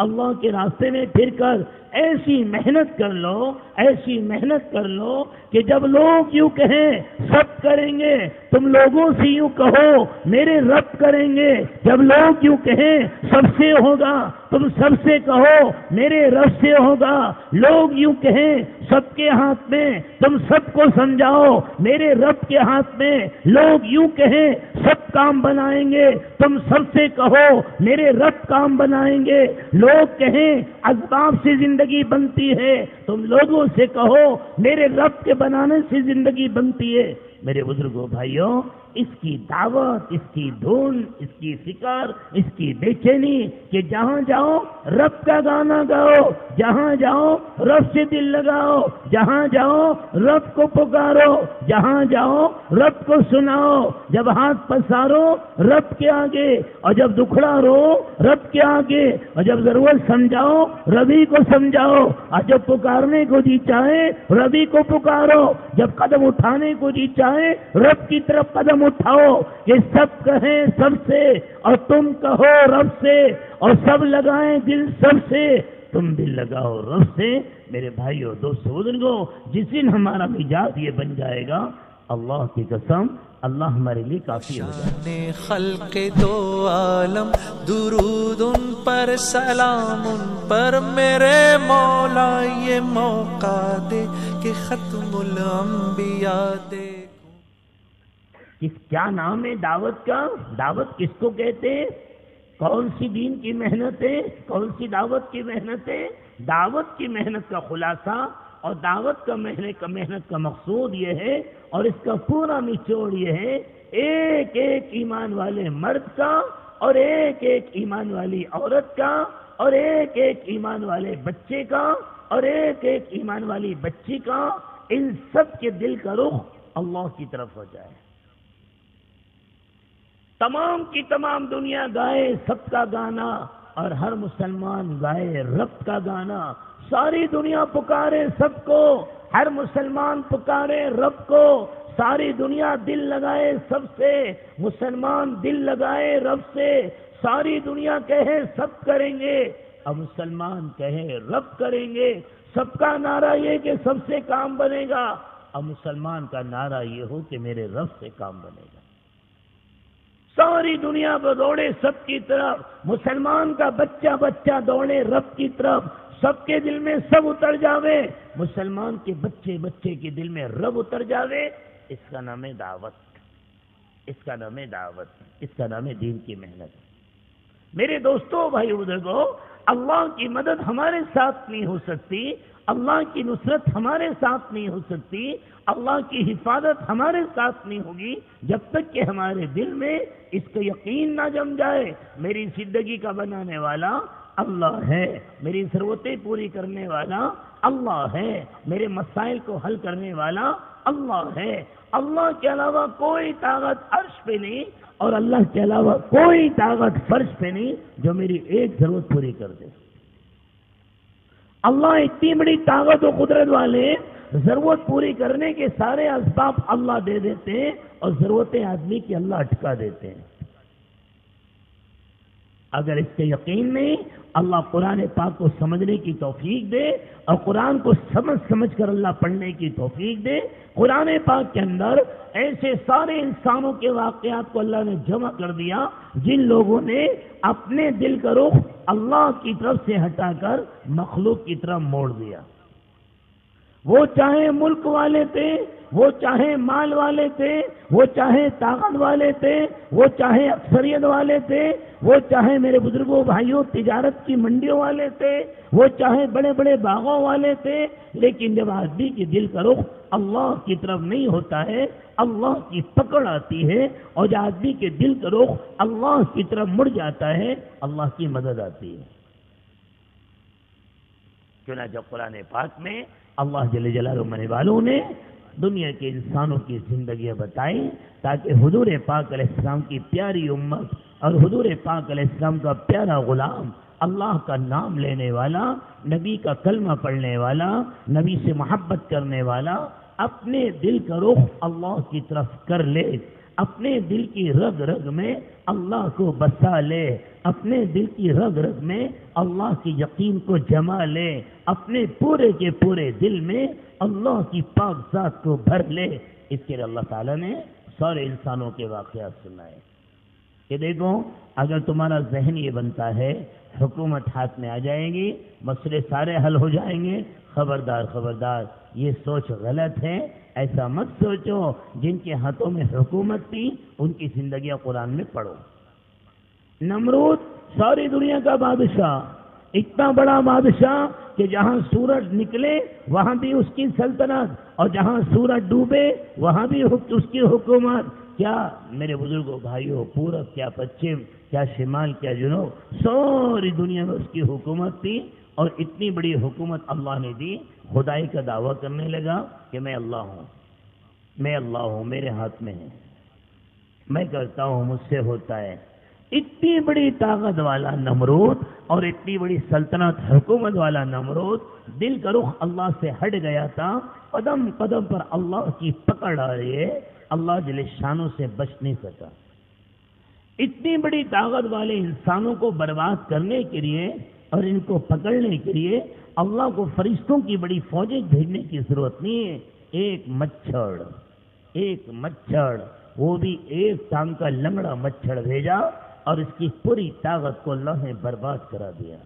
اللہ کے راستے میں پھر کر ایسی محنت کر لو، ایسی محنت کر لو کہ جب لوگ یوں کہیں سب کریں گے، تم لوگوں سے یوں کہو میرے رب کریں گے۔ جب لوگ یوں کہیں سب سے ہوگا، تم سب سے کہو میرے رب سے ہوگا۔ لوگ یوں کہیں سب کے ہاتھ میں، تم سب کو سمجھاؤ میرے رب کے ہاتھ میں۔ لوگ یوں کہیں سب کام بنائیں گے، تم سب سے کہو میرے رب کام بنائیں گے۔ لوگ کہیں اسباب سے زندگی بنتی ہے، تم لوگوں سے کہو میرے رب کے بنانے سے زندگی بنتی ہے۔ میرے بزرگوں بھائیوں، اس کی دعوت، اس کی دھن، اس کی فکر، اس کی بے چینی کہ جہاں جاؤ رب کا گانا گاؤ، جہاں جاؤ رب سے دل لگاؤ، جہاں جاؤ رب کو پکارو، جہاں جاؤ رب کو سناؤ۔ جب ہاتھ پسارو رب کے آگے، اور جب دکھڑا رو رب کے آگے، اور جب ضرورت سمجھاؤ ربی کو سمجھاؤ، اور جب پکارنے کو جی چاہے ربی کو پکارو، جب قدم اٹھانے کو جی چاہے رب کی طرف قدم اٹھاؤ۔ کہ سب کہیں سب سے اور تم کہو رب سے، اور سب لگائیں دل سب سے، تم دل لگاؤ رب سے۔ میرے بھائیوں، دوستو، بزرگوں، جس دن ہمارا مزاج یہ بن جائے گا، اللہ کی قسم اللہ ہمارے لیے کافی ہو جائے گا۔ شان خلق دو عالم، درود ان پر، سلام ان پر، میرے مولا یہ موقع دے کہ ختم الانبیاء دے۔ کیا نام ہے دعوت کا؟ دعوت کس کو کہتے ہیں؟ کون سی دین کی محنت ہے؟ کون سی دعوت کی محنت ہے؟ دعوت کی محنت کا خلاصہ اور دعوت کا محنت کا مقصود یہ ہے، اور اس کا پورا نچوڑ یہ ہے، ایک ایک ایمان والے مرد کا، اور ایک ایک ایمان والی عورت کا، اور ایک ایک ایمان والے بچے کا، اور ایک ایک ایمان والی بچی کا، ان سب کے دل کا رخ اللہ کی طرف ہو جائے۔ تمام کی تمام دنیا گائے سب کا گانا، اور ہر مسلمان گائے رب کا گانا۔ ساری دنیا پکارے سب کو، ہر مسلمان پکارے رب کو۔ ساری دنیا دل لگائے سب سے، مسلمان دل لگائے رب سے۔ ساری دنیا کہے سب کریں گے، اور مسلمان کہے رب کریں گے۔ سب کا نعرہ یہ کہ سب سے کام بنے گا، اور مسلمان کا نعرہ یہ ہو کہ میرے رب سے کام بنے گا۔ ساری دنیا کو دوڑے سب کی طرف، مسلمان کا بچہ بچہ دوڑے رب کی طرف، سب کے دل میں سب اتر جاوے، مسلمان کے بچے بچے کے دل میں رب اتر جاوے۔ اس کا نام ہے دعوت، اس کا نام ہے دعوت، اس کا نام ہے دین کی محنت۔ میرے دوستوں، بھائی بزرگوں، اللہ کی مدد ہمارے ساتھ نہیں ہو سکتی، اللہ کی نصرت ہمارے ساتھ نہیں ہو سکتی، اللہ کی حفاظت ہمارے ساتھ نہیں ہوگی جب تک کہ ہمارے دل میں اس کا یقین نہ جم جائے۔ میری زندگی کا بنانے والا اللہ ہے، میری ضرورتیں پوری کرنے والا اللہ ہے، میرے مسائل کو حل کرنے والا اللہ ہے۔ اللہ کے علاوہ کوئی طاقت عرش پہ نہیں، اور اللہ کے علاوہ کوئی طاقت فرش پہ نہیں جو میری ایک ضرورت پوری کر دے۔ اللہ اتنی بڑی طاقت و قدرت والے، ضرورت پوری کرنے کے سارے اسباب اللہ دے دیتے ہیں، اور ضرورتیں آدمی کی اللہ اٹکا دیتے ہیں۔ اگر اس کے یقین نہیں، اللہ قرآن پاک کو سمجھنے کی توفیق دے، اور قرآن کو سمجھ کر اللہ پڑھنے کی توفیق دے۔ قرآن پاک کے اندر ایسے سارے انسانوں کے واقعات کو اللہ نے جمع کر دیا جن لوگوں نے اپنے دل کا رخ اللہ کی طرف سے ہٹا کر مخلوق کی طرف موڑ دیا۔ وہ چاہے ملک والے تھے، وہ چاہے مال والے تھے، وہ چاہے طاقت والے تھے، وہ چاہے اکثریت والے تھے، وہ چاہے میرے بزرگوں بھائیوں تجارت کی منڈیوں والے تھے، وہ چاہے بڑے بڑے باغوں والے تھے، لیکن جب آدمی کے دل کا رخ اللہ کی طرف نہیں ہوتا ہے، اللہ کی پکڑ آتی ہے، اور جب آدمی کے دل کا رخ اللہ کی طرف مڑ جاتا ہے، اللہ کی مدد آتی ہے۔ چنانچہ قرآن پاک میں اللہ جل جلالہ مرنے والوں نے دنیا کے انسانوں کی زندگیاں بتائی تاکہ حضور پاک علیہ السلام کی پیاری امت اور حضور پاک علیہ السلام کا پیارا غلام، اللہ کا نام لینے والا، نبی کا کلمہ پڑھنے والا، نبی سے محبت کرنے والا، اپنے دل کا رخ اللہ کی طرف کر لے۔ اپنے دل کی رگ رگ میں اللہ کو بسا لے، اپنے دل کی رگ رگ میں اللہ کی یقین کو جما لے، اپنے پورے کے پورے دل میں اللہ کی پاک ذات کو بھر لے۔ اس کے لیے اللہ تعالیٰ نے سارے انسانوں کے واقعات سنائے کہ دیکھو اگر تمہارا ذہن یہ بنتا ہے حکومت ہاتھ میں آ جائے گی، مسئلے سارے حل ہو جائیں گے، خبردار خبردار، یہ سوچ غلط ہے۔ ایسا مت سوچو، جن کے ہاتھوں میں حکومت تھی ان کی زندگیاں قرآن میں پڑھو۔ نمرود ساری دنیا کا بادشاہ، اتنا بڑا بادشاہ کہ جہاں سورج نکلے وہاں بھی اس کی سلطنت، اور جہاں سورج ڈوبے وہاں بھی اس کی حکومت۔ کیا میرے بزرگوں بھائیوں، پورب کیا پچھم، کیا شمال کیا جنوب، ساری دنیا میں اس کی حکومت تھی، اور اتنی بڑی حکومت اللہ نے دی، خدائی کا دعویٰ کرنے لگا کہ میں اللہ ہوں، میں اللہ ہوں، میرے ہاتھ میں ہے، میں کرتا ہوں، مجھ سے ہوتا ہے۔ اتنی بڑی طاقت والا نمرود اور اتنی بڑی سلطنت حکومت والا نمرود دل کا رخ اللہ سے ہٹ گیا تھا، قدم قدم پر اللہ کی پکڑ آ رہی ہے، اللہ جل شانوں سے بچ نہیں سکا۔ اتنی بڑی طاقت والے انسانوں کو برباد کرنے کے لیے اور ان کو پکڑنے کے لیے اللہ کو فرشتوں کی بڑی فوجیں بھیجنے کی ضرورت نہیں ہے۔ ایک مچھڑ وہ بھی ایک ٹانگ کا لنگڑا مچھڑ بھیجا اور اس کی پوری طاقت کو اللہ نے برباد کرا دیا۔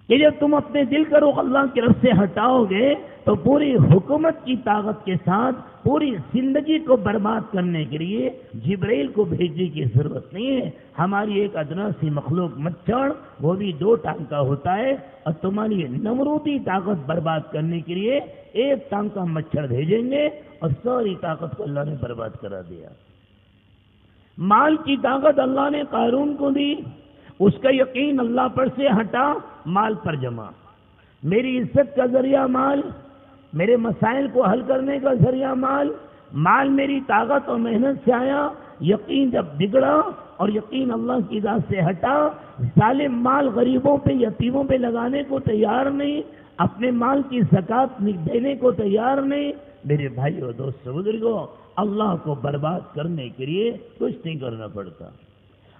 کہ جب تم اپنے دل کا رخ اللہ کی طرف سے ہٹاؤ گے تو پوری حکومت کی طاقت کے ساتھ پوری زندگی کو برباد کرنے کے لیے جبرائیل کو بھیجنے کی ضرورت نہیں ہے۔ ہماری ایک ادنا سی مخلوق مچھڑ، وہ بھی 2 ٹانگ کا ہوتا ہے، اور تمہاری نمرودی طاقت برباد کرنے کے لیے ایک ٹانگ کا مچھڑ بھیجیں گے اور ساری طاقت کو اللہ نے برباد کرا دیا۔ مال کی طاقت اللہ نے قارون کو دی، اس کا یقین اللہ پر سے ہٹا، مال پر جمع۔ میری عزت کا ذریعہ مال، میرے مسائل کو حل کرنے کا ذریعہ مال، مال میری طاقت اور محنت سے آیا، یقین جب بگڑا اور یقین اللہ کی ذات سے ہٹا، ظالم مال غریبوں پہ یتیموں پہ لگانے کو تیار نہیں، اپنے مال کی زکات دینے کو تیار نہیں۔ میرے بھائیو دوستو بزرگوں، اللہ کو برباد کرنے کے لیے کچھ نہیں کرنا پڑتا۔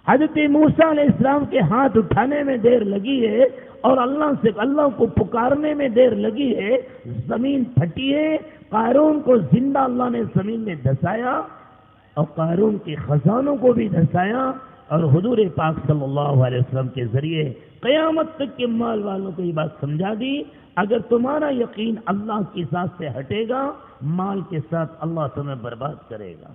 حضرت موسیٰ علیہ السلام کے ہاتھ اٹھانے میں دیر لگی ہے اور اللہ کو پکارنے میں دیر لگی ہے، زمین پھٹی ہے، قارون کو زندہ اللہ نے زمین میں دھسایا اور قارون کے خزانوں کو بھی دھسایا، اور حضور پاک صلی اللہ علیہ وسلم کے ذریعے قیامت تک کے مال والوں کو یہ بات سمجھا دی، اگر تمہارا یقین اللہ کی ذات سے ہٹے گا، مال کے ساتھ اللہ تمہیں برباد کرے گا۔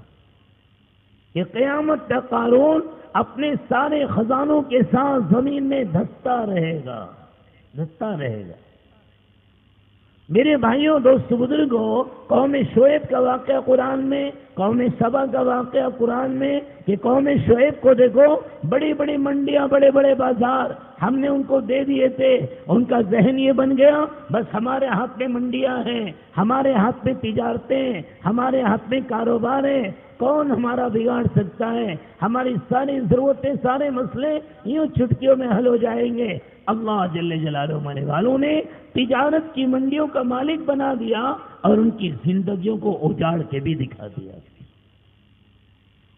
کہ قیامت تک قارون اپنے سارے خزانوں کے ساتھ زمین میں دھستا رہے گا۔ میرے بھائیوں دوستو بزرگوں، قوم شعیب کا واقعہ قرآن میں، قوم سبا کا واقعہ قرآن میں، کہ قوم شعیب کو دیکھو، بڑی بڑی منڈیاں، بڑے بڑے بازار ہم نے ان کو دے دیے تھے، ان کا ذہن یہ بن گیا بس ہمارے ہاتھ میں منڈیاں ہیں، ہمارے ہاتھ میں تجارتیں، ہمارے ہاتھ میں کاروبار ہیں، کون ہمارا بگاڑ سکتا ہے، ہماری ساری ضرورتیں، سارے مسئلے یوں چٹکیوں میں حل ہو جائیں گے۔ اللہ جل جلالہ مانے والوں نے تجارت کی منڈیوں کا مالک بنا دیا اور ان کی زندگیوں کو اجاڑ کے بھی دکھا دیا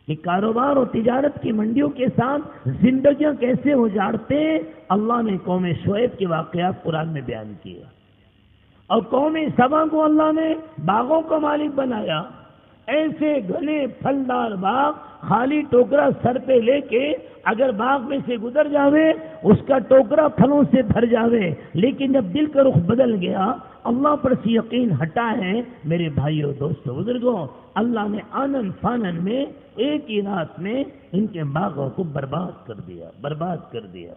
کہ کاروبار اور تجارت کی منڈیوں کے ساتھ زندگیاں کیسے اجاڑتے ہیں۔ اللہ نے قوم شعیب کے واقعات قرآن میں بیان کیے، اور قوم سبا کو اللہ نے باغوں کا مالک بنایا، ایسے گھنے پھلدار باغ، خالی ٹوکرا سر پہ لے کے اگر باغ میں سے گزر جاوے اس کا ٹوکرا پھلوں سے بھر جاوے، لیکن جب دل کا رخ بدل گیا، اللہ پر سے یقین ہٹا ہے، میرے بھائیوں دوستو بزرگوں، اللہ نے آنن فانن میں ایک ہی رات میں ان کے باغوں کو برباد کر دیا۔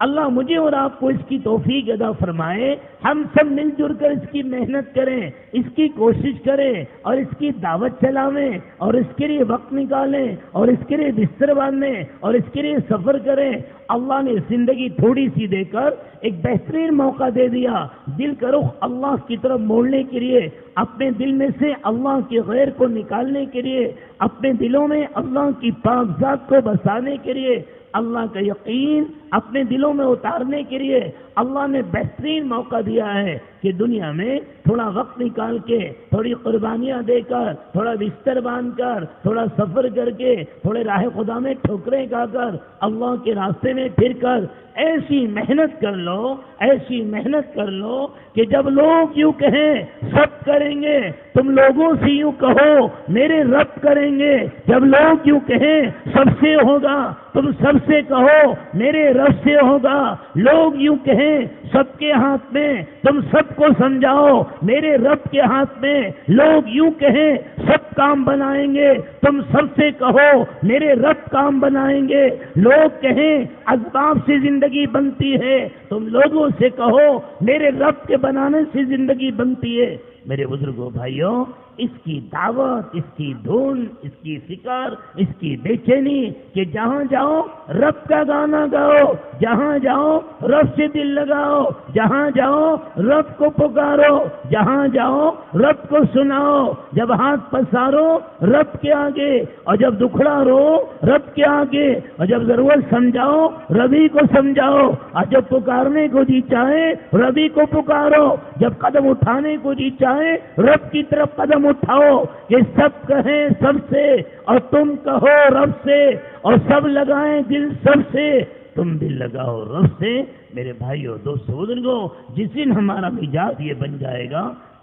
اللہ مجھے اور آپ کو اس کی توفیق عطا فرمائے، ہم سب مل جل کر اس کی محنت کریں، اس کی کوشش کریں اور اس کی دعوت چلاویں اور اس کے لیے وقت نکالیں اور اس کے لیے بستر باندھیں اور اس کے لیے سفر کریں۔ اللہ نے زندگی تھوڑی سی دے کر ایک بہترین موقع دے دیا، دل کا رخ اللہ کی طرف موڑنے کے لیے، اپنے دل میں سے اللہ کے غیر کو نکالنے کے لیے، اپنے دلوں میں اللہ کی پاک ذات کو بسانے کے لیے، اللہ کا یقین اپنے دلوں میں اتارنے کے لیے اللہ نے بہترین موقع دیا ہے کہ دنیا میں تھوڑا وقت نکال کے، تھوڑی قربانیاں دے کر، تھوڑا بستر باندھ کر، تھوڑا سفر کر کے، تھوڑے راہ خدا میں ٹھوکریں کھا کر، اللہ کے راستے میں پھر کر ایسی محنت کر لو، ایسی محنت کر لو کہ جب لوگ یوں کہیں سب کریں گے، تم لوگوں سے یوں کہو میرے رب کریں گے۔ جب لوگ یوں کہیں سب سے ہوگا، تم سب سے کہو میرے رب سے ہوگا۔ لوگ یوں کہیں سب کے ہاتھ میں، تم سب کو سمجھاؤ میرے رب کے ہاتھ میں۔ لوگ یوں کہیں سب کام بنائیں گے، تم سب سے کہو میرے رب کام بنائیں گے۔ لوگ کہیں اسباب سے زندگی بنتی ہے، تم لوگوں سے کہو میرے رب کے بنانے سے زندگی بنتی ہے۔ میرے بزرگوں بھائیوں، اس کی دعوت، اس کی دھن، اس کی فکر، اس کی بے چینی کہ جہاں جاؤ رب کا گانا گاؤ، جہاں جاؤ رب سے دل لگاؤ، جہاں جاؤ رب کو پکارو، جہاں جاؤ رب کو سناؤ۔ جب ہاتھ پسارو رب کے آگے، اور جب دکھڑا رو رب کے آگے، اور جب ضرورت سمجھاؤ ربی کو سمجھاؤ، اور جب پکارنے کو جی چاہے ربی کو پکارو، جب قدم اٹھانے کو جی چاہے رب کی طرف قدم اٹھاؤ کہ سب کہیں سب سے اور تم کہو رب سے، اور سب لگائیں دل سب سے، تم دل لگاؤ رب سے۔ میرے بھائیوں، دوستو، بزرگوں، جس دن ہمارا مزاج یہ بن جائے گا،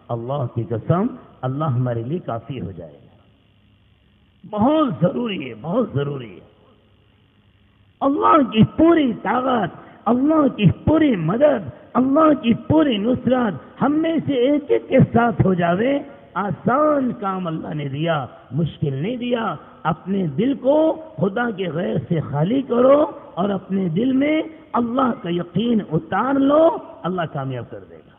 اللہ کی قسم اللہ ہمارے لیے کافی ہو جائے گا۔ بہت ضروری ہے، بہت ضروری ہے۔ اللہ کی پوری طاقت، اللہ کی پوری مدد، اللہ کی پوری نصرت ہم میں سے ایک ایک کے ساتھ ہو جاوے۔ آسان کام اللہ نے دیا، مشکل نہیں دیا۔ اپنے دل کو خدا کے غیر سے خالی کرو اور اپنے دل میں اللہ کا یقین اتار لو، اللہ کامیاب کر دے گا۔